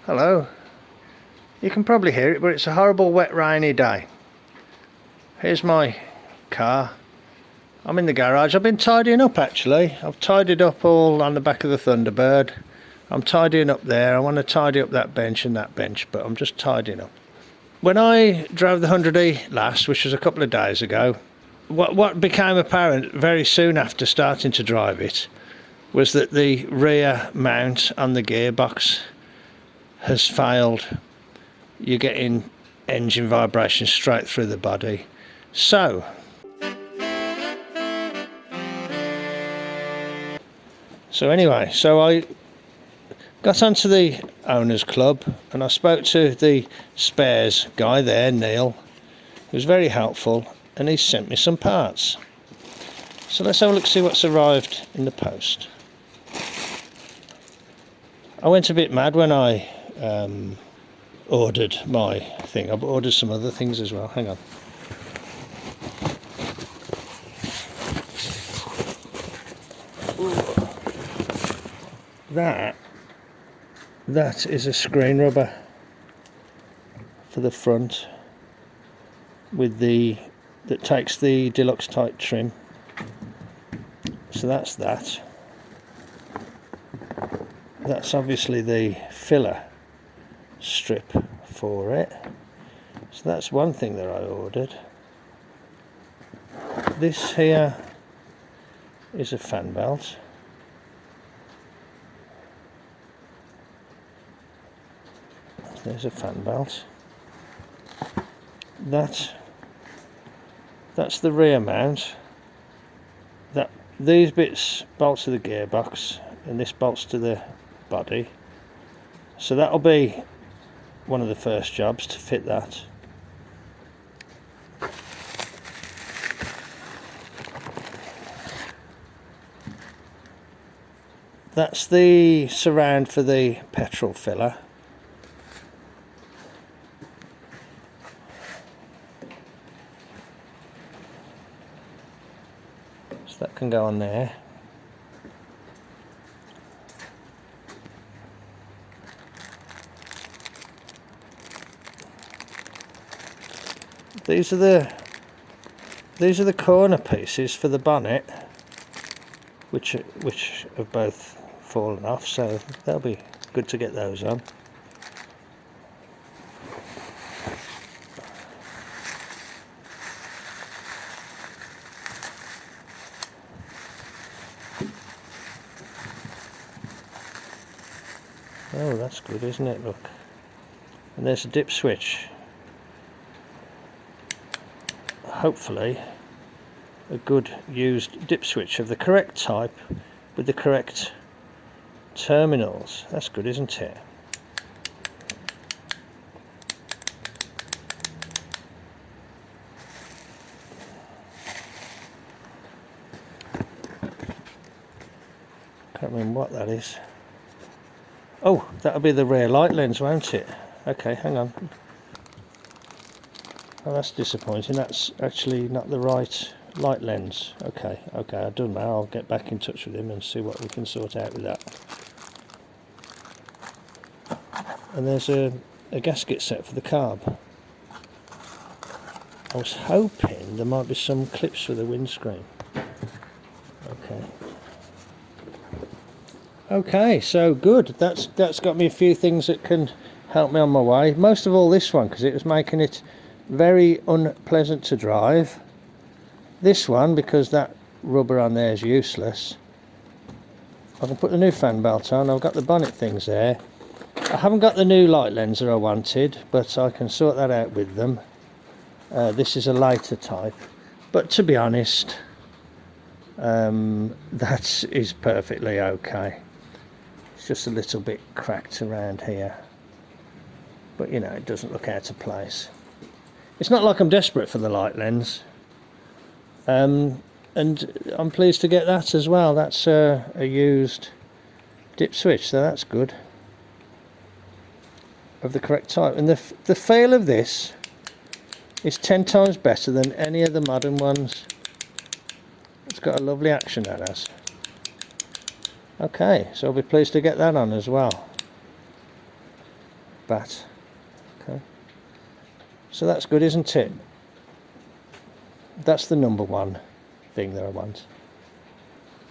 Hello. You can probably hear it, but it's a horrible wet rainy day. Here's my car. I'm in the garage. I've been tidying up actually. I've tidied up all on the back of the Thunderbird. I'm tidying up there. I want to tidy up that bench and that bench, but I'm just tidying up. When I drove the 100E last, which was a couple of days ago, what became apparent very soon after starting to drive it was that the rear mount on the gearbox has failed. You're getting engine vibration straight through the body. So anyway, I got onto the owners club and I spoke to the spares guy there, Neil, who was very helpful, and he sent me some parts. So let's have a look, see what's arrived in the post. I went a bit mad when I ordered my thing. I've ordered some other things as well. Hang on. That is a screen rubber for the front with that takes the deluxe type trim. So that's that. That's obviously the filler strip for it. So that's one thing that I ordered. This here is a fan belt. There's a fan belt. That's the rear mount. These bits bolt to the gearbox and this bolts to the body. So that'll be one of the first jobs to fit that. That's the surround for the petrol filler. So that can go on there. These are the corner pieces for the bonnet, which have both fallen off, so they'll be good to get those on. Oh, that's good, isn't it? Look, and there's a dip switch. Hopefully a good used dip switch of the correct type with the correct terminals. That's good, isn't it? Can't remember what that is. Oh, that'll be the rear light lens, won't it? Okay, hang on. Oh, that's disappointing. That's actually not the right light lens. Okay, I've done that. I'll get back in touch with him and see what we can sort out with that. And there's a gasket set for the carb. I was hoping there might be some clips for the windscreen. Okay, so good. That's got me a few things that can help me on my way. Most of all this one, because it was making it very unpleasant to drive. This one, because that rubber on there is useless. I can put the new fan belt on. I've got the bonnet things there. I haven't got the new light lens that I wanted, but I can sort that out with them. This is a lighter type, but to be honest, that is perfectly okay. It's just a little bit cracked around here, but you know, it doesn't look out of place. It's not like I'm desperate for the light lens, and I'm pleased to get that as well. That's a used dip switch, so that's good, of the correct type. And the feel of this is 10 times better than any of the modern ones. It's got a lovely action, that has. Okay, so I'll be pleased to get that on as well. bat. Okay, so that's good, isn't it? That's the number one thing that I want.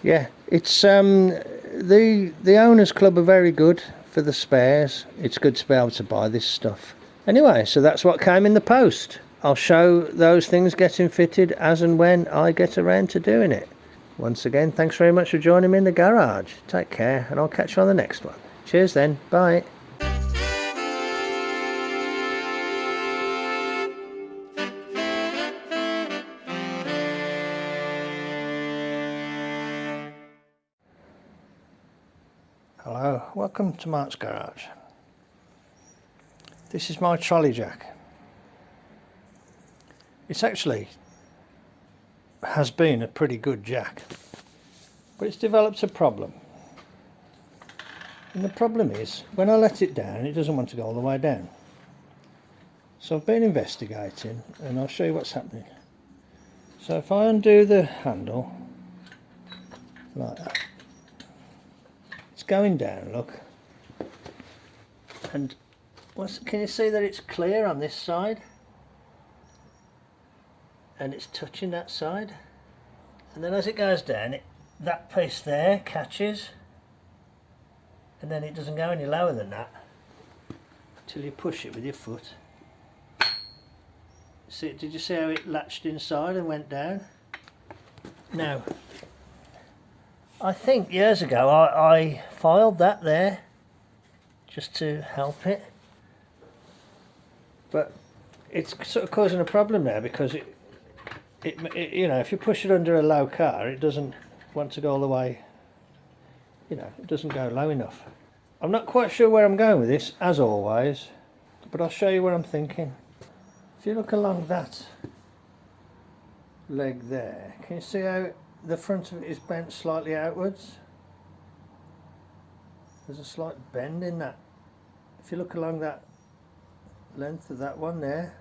Yeah, it's the owners club are very good for the spares. It's good to be able to buy this stuff. Anyway, so that's what came in the post. I'll show those things getting fitted as and when I get around to doing it. Once again, thanks very much for joining me in the garage. Take care, and I'll catch you on the next one. Cheers then, bye. Hello, welcome to Mart's garage. This is my trolley jack. It's actually has been a pretty good jack, but it's developed a problem. And the problem is, when I let it down, it doesn't want to go all the way down. So I've been investigating, and I'll show you what's happening. So if I undo the handle, like that, it's going down, look. And can you see that it's clear on this side? And it's touching that side. And then as it goes down, that piece there catches. And then it doesn't go any lower than that until you push it with your foot. See, did you see how it latched inside and went down? Now, I think years ago I filed that there just to help it, but it's sort of causing a problem now because it you know, if you push it under a low car, it doesn't want to go all the way. You know, it doesn't go low enough. I'm not quite sure where I'm going with this, as always, but I'll show you what I'm thinking. If you look along that leg there, can you see how the front of it is bent slightly outwards? There's a slight bend in that. If you look along that length of that one there,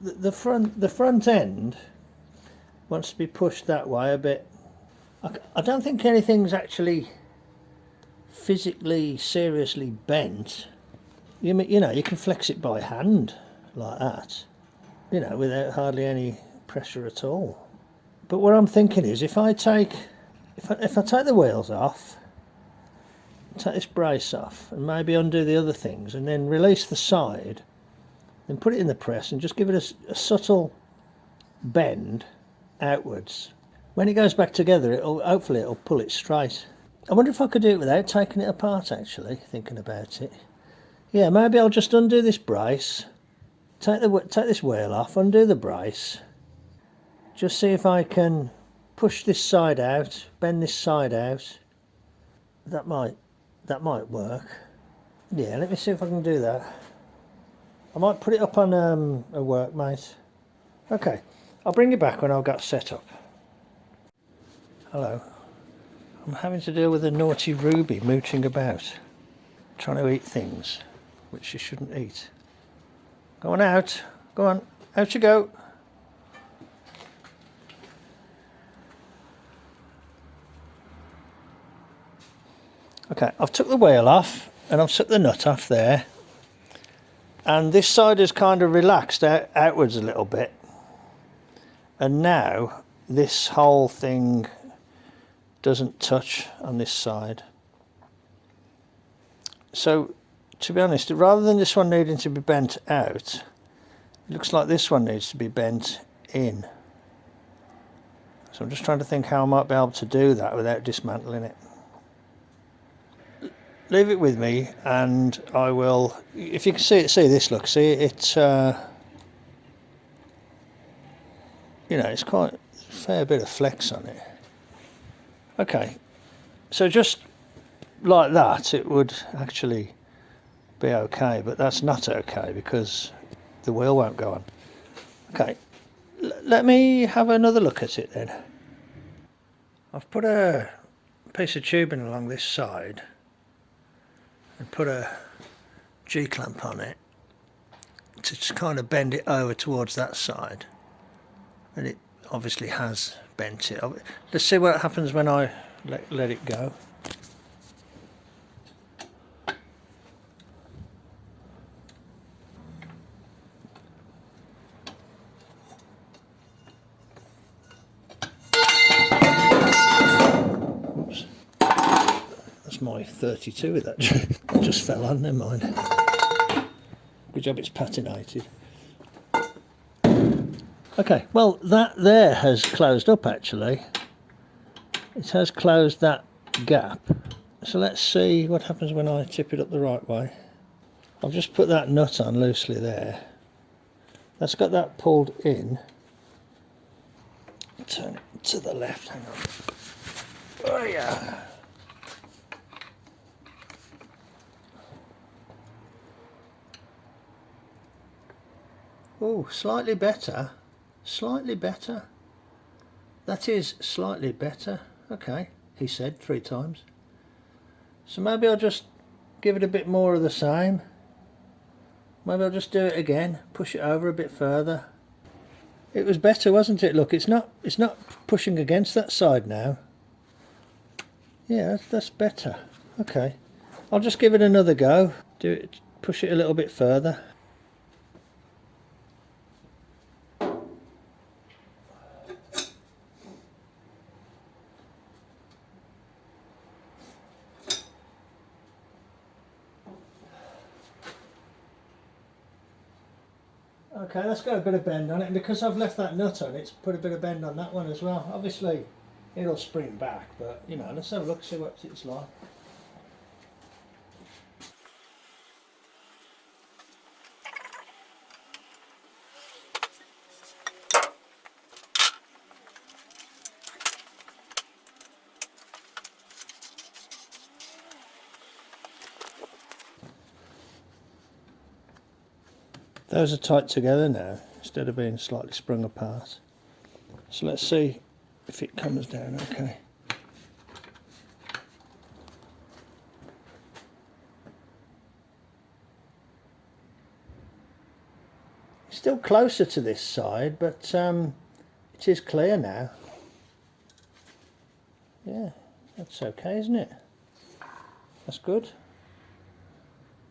the front end wants to be pushed that way a bit. I don't think anything's actually physically seriously bent. You know, you can flex it by hand like that, you know, without hardly any pressure at all. But what I'm thinking is, if I take the wheels off, take this brace off, and maybe undo the other things, and then release the side, then put it in the press and just give it a subtle bend outwards. When it goes back together, hopefully it'll pull it straight. I wonder if I could do it without taking it apart, actually, thinking about it. Yeah, maybe I'll just undo this brace, take this wheel off, undo the brace, just see if I can push this side out, bend this side out. That might work. Yeah, let me see if I can do that. I might put it up on a workmate. Okay, I'll bring you back when I've got set up. Hello. I'm having to deal with a naughty Ruby mooching about, trying to eat things which she shouldn't eat. Go on out. Go on. Out you go. Okay, I've took the wheel off and I've took the nut off there. And this side is kind of relaxed outwards a little bit. And now this whole thing doesn't touch on this side. So, to be honest, rather than this one needing to be bent out, it looks like this one needs to be bent in. So I'm just trying to think how I might be able to do that without dismantling it. Leave it with me and I will, if you can see this, look, see it's, you know, it's quite a fair bit of flex on it. Okay, so just like that it would actually be okay, but that's not okay because the wheel won't go on. Okay, let me have another look at it then. I've put a piece of tubing along this side and put a G-clamp on it to just kind of bend it over towards that side, and it obviously has bent it. Let's see what happens when I let it go. my 32 with that. It just fell on, never mind. Good job it's patinated. Okay, well that there has closed up actually. It has closed that gap. So let's see what happens when I tip it up the right way. I've just put that nut on loosely there. That's got that pulled in. Turn it to the left, hang on. Oh yeah. Oh, slightly better. Slightly better. That is slightly better. Okay, he said 3 times. So maybe I'll just give it a bit more of the same. Maybe I'll just do it again, push it over a bit further. It was better, wasn't it? Look, it's not pushing against that side now. Yeah, that's better. Okay, I'll just give it another go. Do it, push it a little bit further. Okay, let's got a bit of bend on it, and because I've left that nut on, it's put a bit of bend on that one as well. Obviously it'll spring back, but you know, let's have a look, see what it's like. Those are tight together now, instead of being slightly sprung apart. So let's see if it comes down okay. It's still closer to this side, but it is clear now. Yeah, that's okay, isn't it? That's good.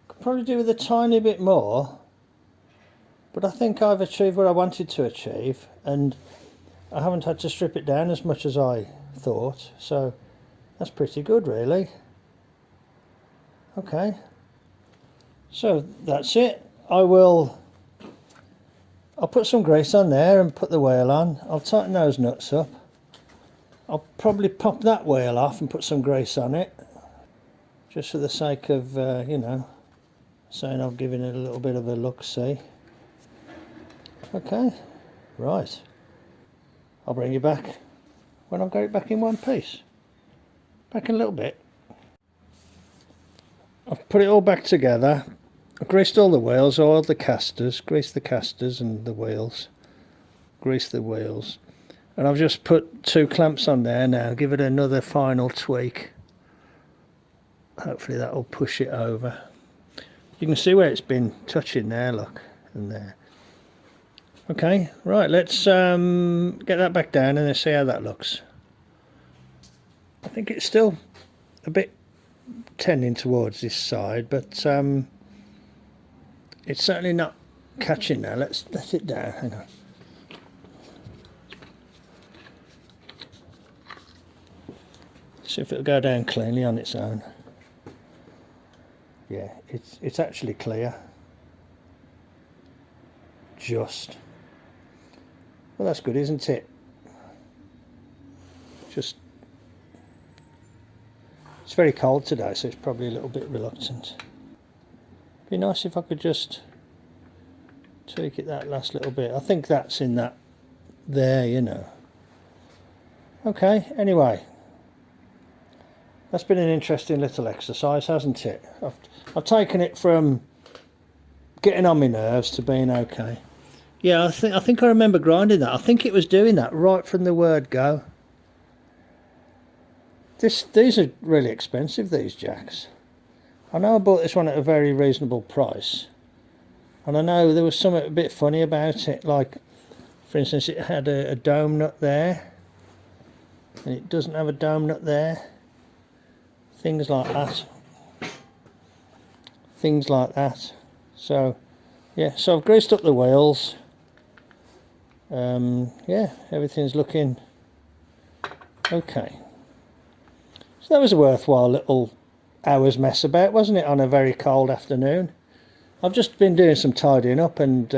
Could probably do with a tiny bit more. But I think I've achieved what I wanted to achieve, and I haven't had to strip it down as much as I thought, so that's pretty good really. Okay, so that's it. I'll put some grease on there and put the wheel on. I'll tighten those nuts up. I'll probably pop that wheel off and put some grease on it, just for the sake of, you know, saying I've given it a little bit of a look-see. Okay, right. I'll bring you back when I've got it back in one piece. Back in a little bit. I've put it all back together. I've greased all the wheels, oiled the casters, greased the casters and the wheels. Greased the wheels. And I've just put 2 clamps on there now. Give it another final tweak. Hopefully that will push it over. You can see where it's been touching there, look, and there. Okay, right, let's get that back down and let's see how that looks. I think it's still a bit tending towards this side, but it's certainly not catching now. Let's let it down, hang on. See if it'll go down cleanly on its own. Yeah, it's actually clear. Just. Well, that's good, isn't it? Just, it's very cold today, so it's probably a little bit reluctant. Be nice if I could just tweak it that last little bit. I think that's in that there, you know. Okay, anyway, that's been an interesting little exercise, hasn't it? I've taken it from getting on my nerves to being okay. Yeah, I think I remember grinding that. I think it was doing that right from the word go. These are really expensive, these jacks. I know I bought this one at a very reasonable price. And I know there was something a bit funny about it. Like, for instance, it had a dome nut there. And it doesn't have a dome nut there. Things like that. Things like that. So, yeah, so I've greased up the wheels. Yeah, everything's looking okay. So that was a worthwhile little hours mess about, wasn't it, on a very cold afternoon? I've just been doing some tidying up, and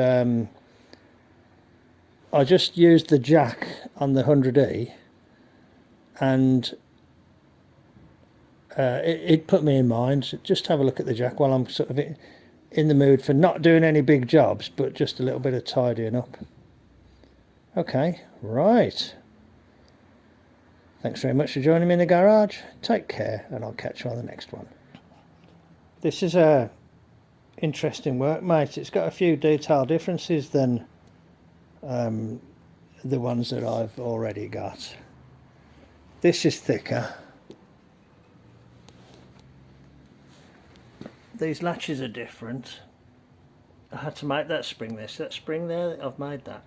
I just used the jack on the 100E, and it put me in mind. Just have a look at the jack while I'm sort of in the mood for not doing any big jobs, but just a little bit of tidying up. Okay, right. Thanks very much for joining me in the garage. Take care, and I'll catch you on the next one. This is a interesting workmate. It's got a few detail differences than the ones that I've already got. This is thicker. These latches are different. I had to make that spring there, I've made that.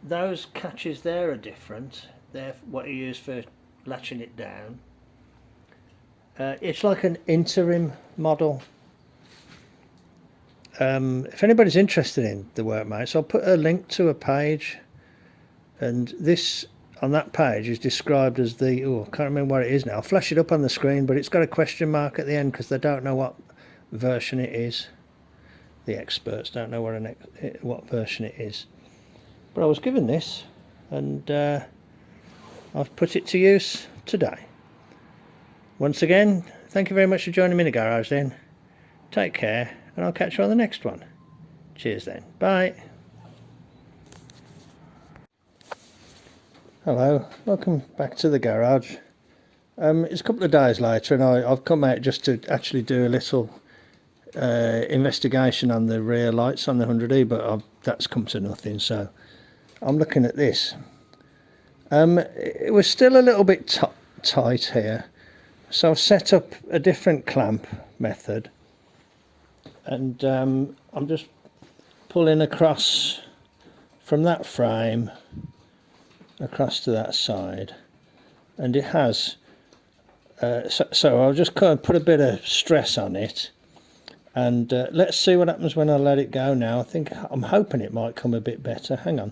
Those catches there are different. They're what you use for latching it down. It's like an interim model. If anybody's interested in the workmates, I'll put a link to a page, and this on that page is described as the, I can't remember what it is now. I'll flash it up on the screen, but it's got a question mark at the end because they don't know what version it is. The experts don't know what version it is. But I was given this, and I've put it to use today. Once again, thank you very much for joining me in the garage then. Take care, and I'll catch you on the next one. Cheers then. Bye. Hello, welcome back to the garage. It's a couple of days later, and I've come out just to actually do a little investigation on the rear lights on the 100E, but that's come to nothing, so I'm looking at this. It was still a little bit tight here, so I've set up a different clamp method, and I'm just pulling across from that frame across to that side, and it has so I'll just kind of put a bit of stress on it, and let's see what happens when I let it go now. I'm hoping it might come a bit better. Hang on.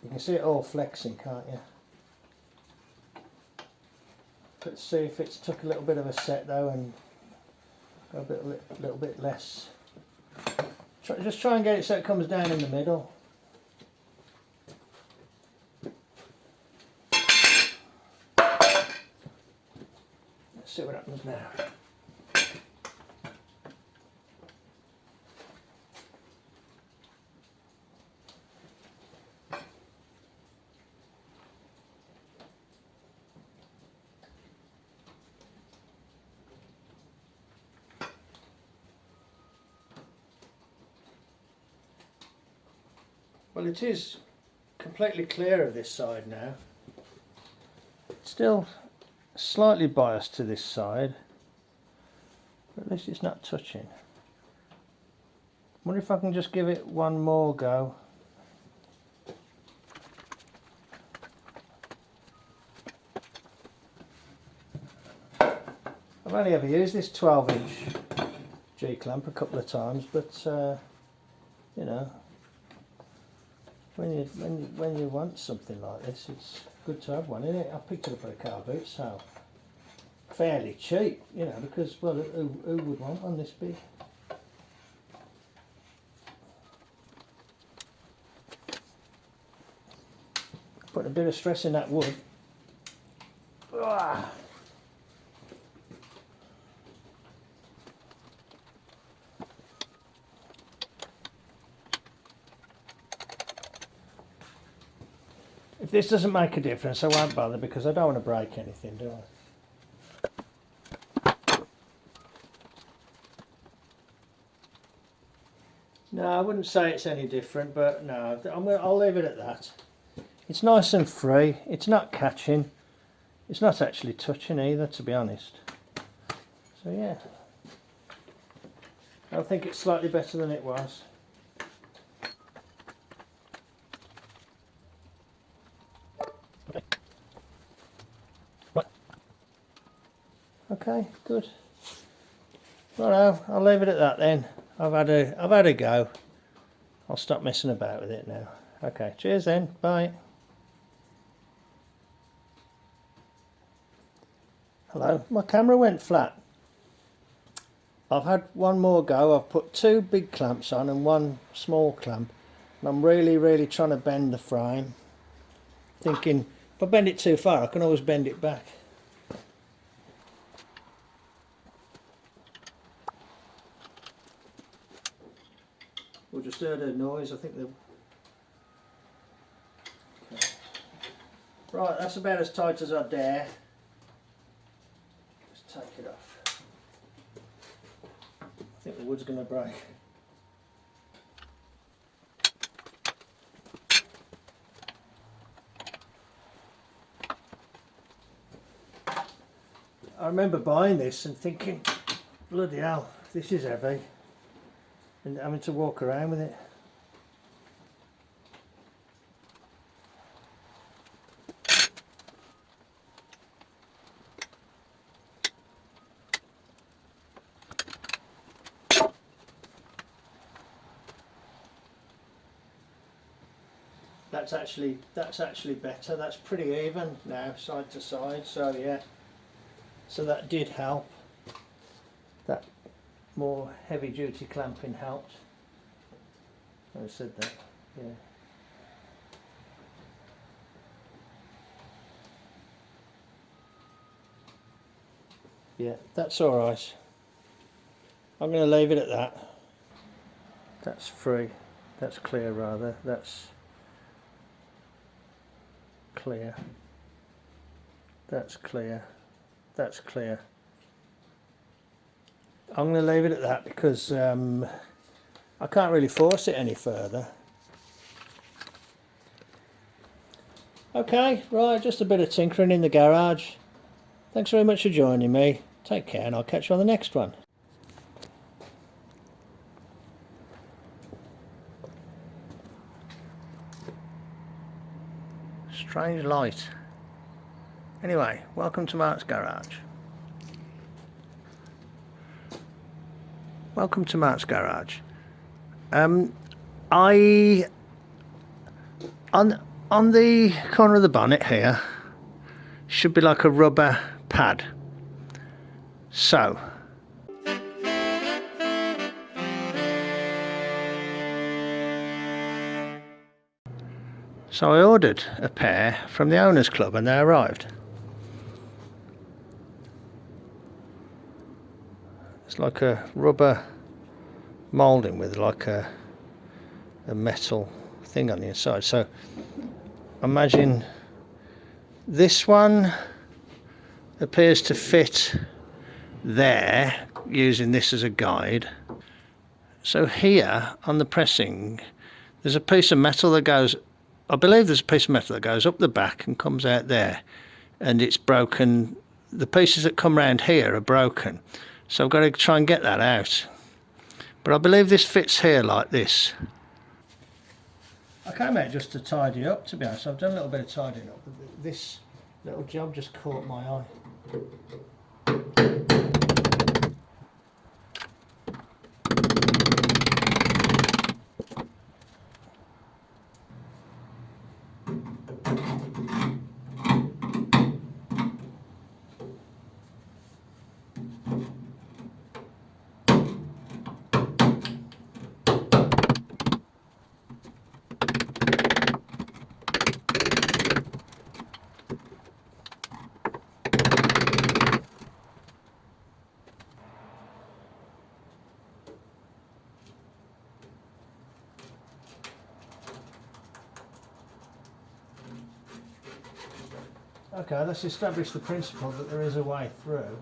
You can see it all flexing, can't you? Let's see if it's took a little bit of a set though, and go a little bit less. Just try and get it so it comes down in the middle. Let's see what happens now. Well, it is completely clear of this side now. Still slightly biased to this side, but at least it's not touching. Wonder if I can just give it one more go. I've only ever used this 12-inch G-clamp a couple of times, but you know, when you want something like this, it's good to have one, isn't it? I picked it up at a car boot, so fairly cheap, you know, because, well, who would want one this big? Put a bit of stress in that wood. Ah. If this doesn't make a difference, I won't bother, because I don't want to break anything, do I? No, I wouldn't say it's any different, but no, I'll leave it at that. It's nice and free, it's not catching, it's not actually touching either, to be honest. So yeah, I think it's slightly better than it was. Okay, good. Righto, I'll leave it at that then. I've had a go. I'll stop messing about with it now. Okay, cheers then. Bye. Hello, my camera went flat. I've had one more go. I've put 2 big clamps on and 1 small clamp, and I'm really trying to bend the frame, thinking if I bend it too far I can always bend it back. We just heard a noise. I think the right, that's about as tight as I dare. Let's take it off. I think the wood's going to break. I remember buying this and thinking, bloody hell, this is heavy, and having to walk around with it. That's actually better. That's pretty even now, side to side. So yeah, so that did help. That more heavy duty clamping helped. I said that, yeah. Yeah, that's all right. I'm going to leave it at that. That's free. That's clear rather. That's clear. That's clear. That's clear. I'm going to leave it at that because I can't really force it any further. Okay, right, just a bit of tinkering in the garage. Thanks very much for joining me. Take care and I'll catch you on the next one. Strange light. Anyway, welcome to Mart's garage. Welcome to Mart's garage. On the corner of the bonnet here should be like a rubber pad. So I ordered a pair from the owners club and they arrived. It's like a rubber moulding with like a metal thing on the inside. So imagine this one appears to fit there using this as a guide. So here on the pressing there's a piece of metal that goes, I believe there's a piece of metal that goes up the back and comes out there, and it's broken. The pieces that come round here are broken, so I've got to try and get that out, but I believe this fits here like this. I came out just to tidy up, to be honest. I've done a little bit of tidying up, but this little job just caught my eye. Okay, let's establish the principle that there is a way through.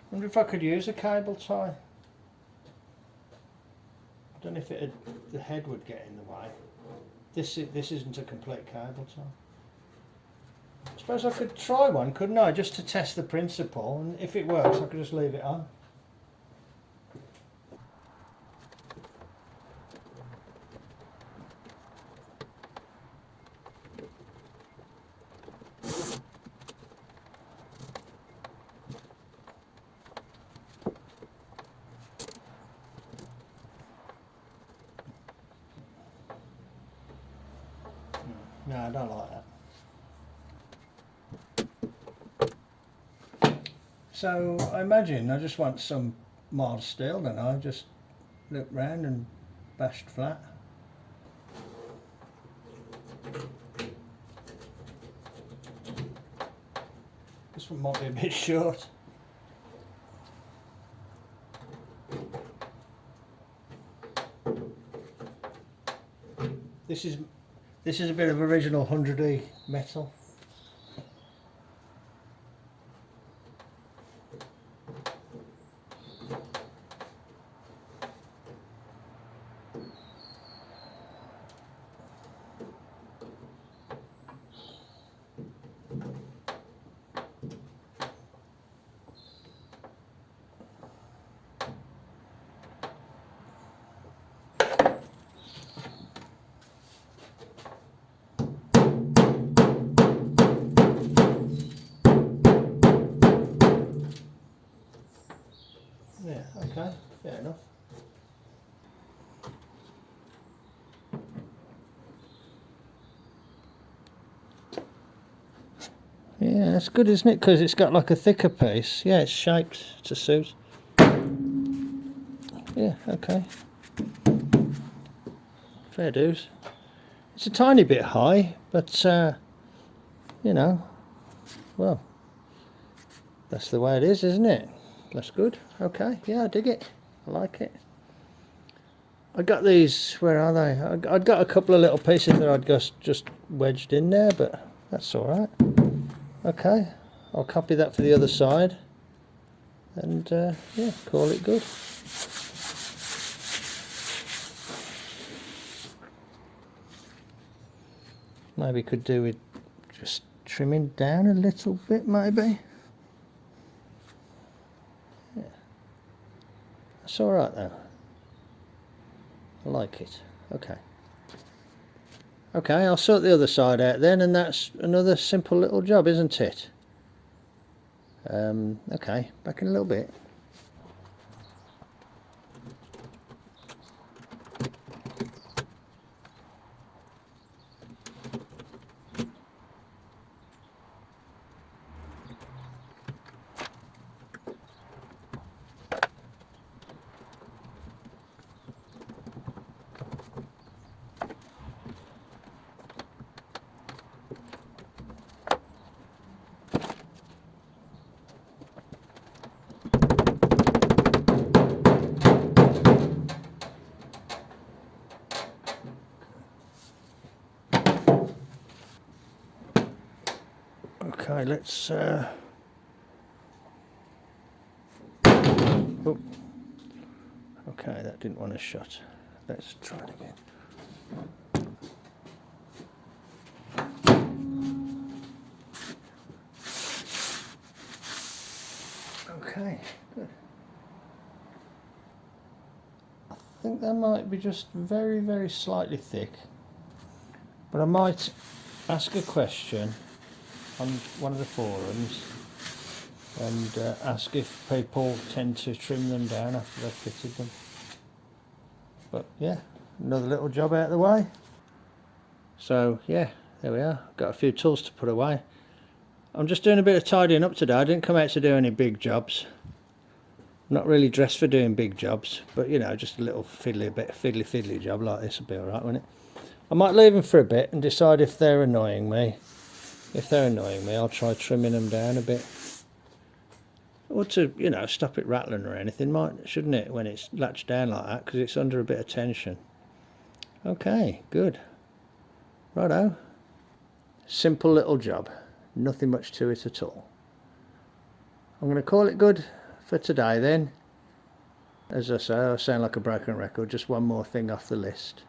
I wonder if I could use a cable tie. I don't know if the head would get in the way. this isn't a complete cable tie. I suppose I could try one, couldn't I, just to test the principle, and if it works I could just leave it on. No, I don't like that. So I imagine I just want some mild steel, don't I? Just look round and bashed flat. This one might be a bit short. This is a bit of original 100E metal. Yeah, okay, fair enough. Yeah, that's good, isn't it? Because it's got like a thicker piece. Yeah, it's shaped to suit. Yeah, okay. Fair dues. It's a tiny bit high, but you know, well, that's the way it is, isn't it? That's good. Okay, yeah, I dig it. I like it. I got these, where are they? I'd got a couple of little pieces that I'd just wedged in there, but that's alright. Okay, I'll copy that for the other side and yeah, call it good. Maybe could do with just trimming down a little bit, maybe. Yeah. That's alright though. I like it. Okay. Okay, I'll sort the other side out then, and that's another simple little job, isn't it? Okay, back in a little bit. Okay, let's oh. Okay, that didn't want to shut. Let's try it again. Okay, good. I think that might be just very, very slightly thick, but I might ask a question on one of the forums and ask if people tend to trim them down after they've fitted them. But yeah, another little job out of the way. So yeah, there we are. Got a few tools to put away. I'm just doing a bit of tidying up today. I didn't come out to do any big jobs. I'm not really dressed for doing big jobs, but you know, just a little fiddly job like this will be alright, won't it? I might leave them for a bit and decide if they're annoying me. If they're annoying me, I'll try trimming them down a bit. Or to, you know, stop it rattling or anything, shouldn't it, when it's latched down like that, because it's under a bit of tension. Okay, good. Righto. Simple little job. Nothing much to it at all. I'm going to call it good for today then. As I say, I sound like a broken record. Just one more thing off the list.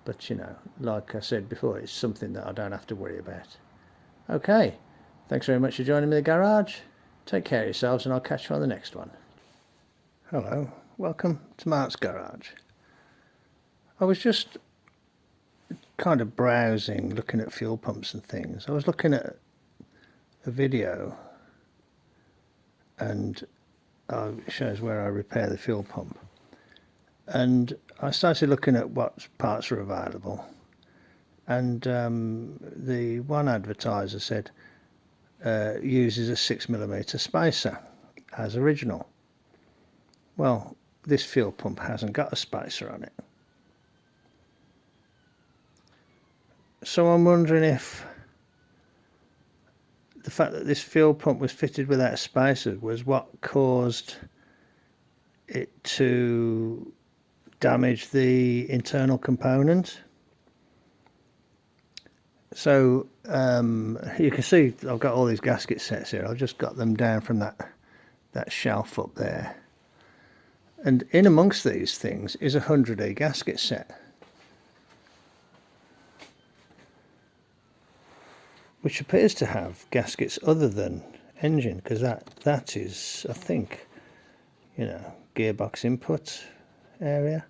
But you know, like I said before, it's something that I don't have to worry about. Okay, thanks very much for joining me in the garage. Take care of yourselves, and I'll catch you on the next one. Hello, welcome to Mart's garage. I was just kind of browsing, looking at fuel pumps and things. I was looking at a video, and it shows where I repair the fuel pump. And I started looking at what parts are available. And the one advertiser said uses a 6mm spacer as original. Well, this fuel pump hasn't got a spacer on it. So I'm wondering if the fact that this fuel pump was fitted without a spacer was what caused it to damage the internal component. So you can see I've got all these gasket sets here. I've just got them down from that shelf up there. And in amongst these things is a 100E gasket set, which appears to have gaskets other than engine, because that is, I think, you know, gearbox input area.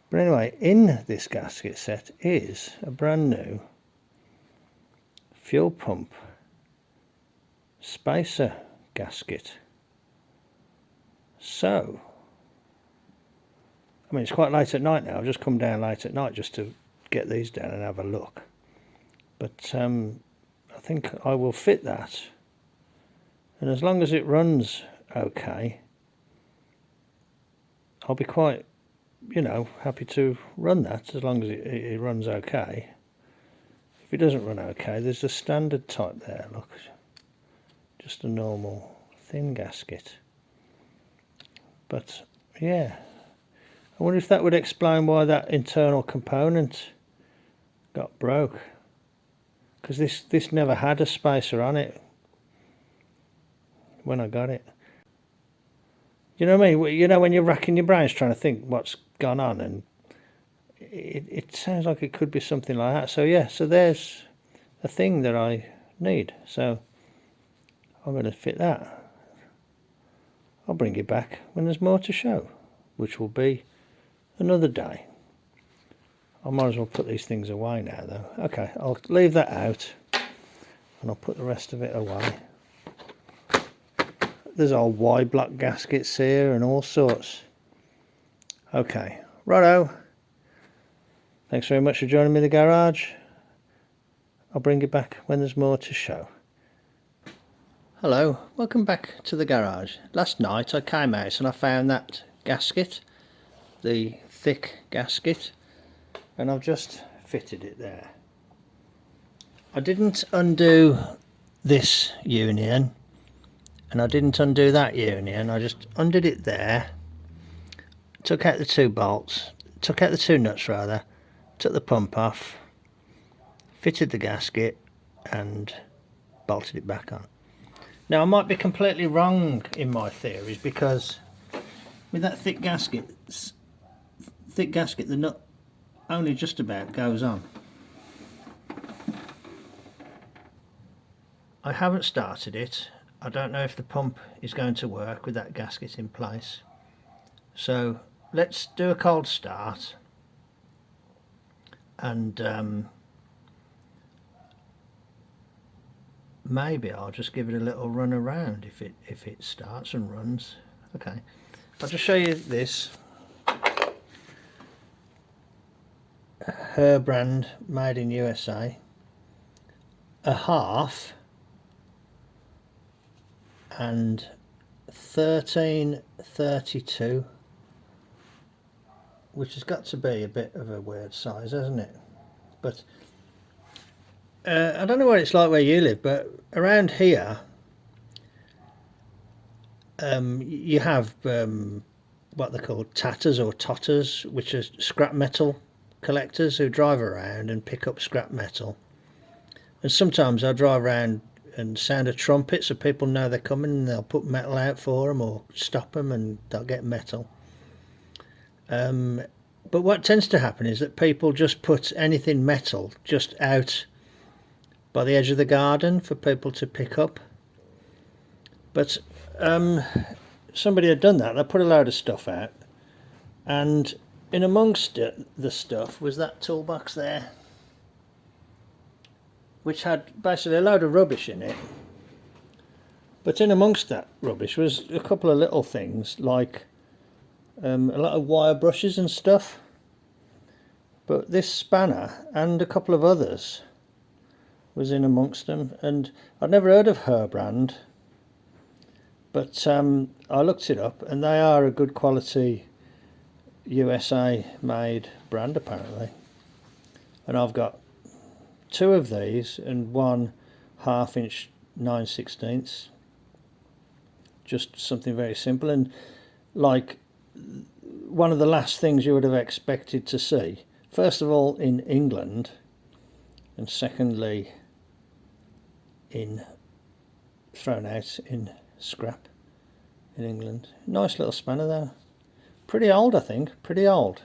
But anyway, in this gasket set is a brand new fuel pump spacer gasket. So, I mean, it's quite late at night now. I've just come down late at night just to get these down and have a look. But I think I will fit that, and as long as it runs okay, I'll be quite, you know, happy to run that, as long as it runs okay. If it doesn't run okay, there's a standard type there, look, just a normal thin gasket. But yeah, I wonder if that would explain why that internal component got broke, because this never had a spacer on it when I got it. You know what I mean? You know, when you're racking your brains trying to think what's gone on, and it sounds like it could be something like that. So yeah, so there's a thing that I need. So I'm going to fit that. I'll bring it back when there's more to show, which will be another day. I might as well put these things away now though. Okay, I'll leave that out and I'll put the rest of it away. There's old Y-block gaskets here and all sorts. Okay, righto. Thanks very much for joining me in the garage. I'll bring it back when there's more to show. Hello, welcome back to the garage. Last night I came out and I found that gasket, the thick gasket, and I've just fitted it there. I didn't undo this union and I didn't undo that union. I just undid it there, took out the two bolts, took out the two nuts rather, took the pump off, fitted the gasket and bolted it back on. Now I might be completely wrong in my theories, because with that thick gasket the nut only just about goes on. I haven't started it. I don't know if the pump is going to work with that gasket in place. So let's do a cold start, and maybe I'll just give it a little run around if it starts and runs. Okay, I'll just show you this. Her brand, made in USA. A half and 1332, which has got to be a bit of a weird size, hasn't it? But I don't know what it's like where you live, but around here you have what they're called tatters or totters, which are scrap metal collectors who drive around and pick up scrap metal. And sometimes I drive around and sound a trumpet so people know they're coming, and they'll put metal out for them or stop them and they'll get metal. But what tends to happen is that people just put anything metal just out by the edge of the garden for people to pick up. But somebody had done that. They put a load of stuff out, and in amongst it, the stuff was that toolbox there, which had basically a load of rubbish in it. But in amongst that rubbish was a couple of little things like a lot of wire brushes and stuff. But this spanner and a couple of others was in amongst them, and I'd never heard of her brand, but I looked it up, and they are a good quality USA made brand apparently. And I've got 2 of these and 1 1/2 inch 9/16, just something very simple, and like one of the last things you would have expected to see, first of all in England, and secondly thrown out in scrap in England. Nice little spanner though. Pretty old, I think, pretty old.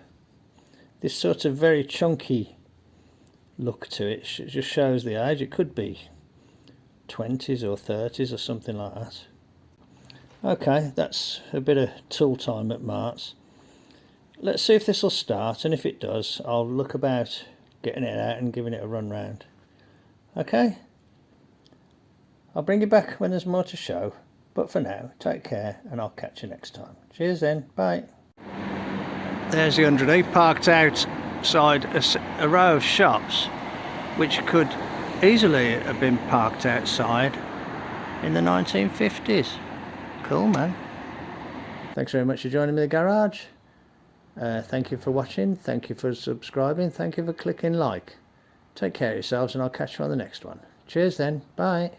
This sort of very chunky look to it just shows the age. It could be 20s or 30s or something like that. Okay, that's a bit of tool time at Mart's. Let's see if this will start, and if it does, I'll look about getting it out and giving it a run round. Okay? I'll bring you back when there's more to show, but for now, take care, and I'll catch you next time. Cheers then, bye. There's the 100E parked outside a row of shops, which could easily have been parked outside in the 1950s. Cool, man. Thanks very much for joining me in the garage. Thank you for watching, thank you for subscribing, thank you for clicking like. Take care of yourselves, and I'll catch you on the next one. Cheers then, bye.